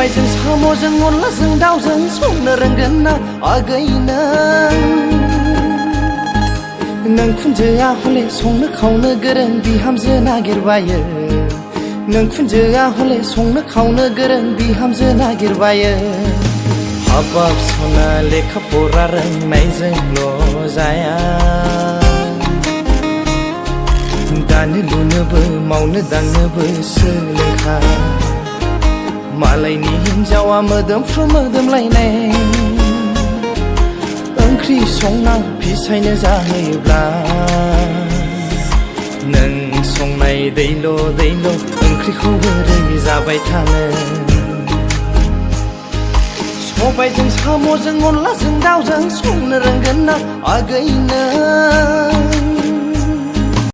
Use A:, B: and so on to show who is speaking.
A: सबायजों साम'जों अनलाजों दाउजों संनो रोंगोन ना आगै नों खुनजोआ हले संनो खावनो गोरों बिहामजो नागिरबायो नों खुनजोआ हले संनो खावनो गोरों बिहामजो नागिरबायो हाबाब सना लेखा फरा रोंनायजोंल' जाया दानो लुनोबो मावनो दांनोबो सोलोंखा मालायनि हिन्जावा मोदोमफ्रु मोदोमलायनाय ओंख्रि संना फिसायनो जाहोयोब्ला नों संनाय दैल' दैल' ओंख्रिखौ बोरै जाबाय थानो सबायजों साम'जों अनलाजों दाउजों संनो रोंगोन ना आगै नों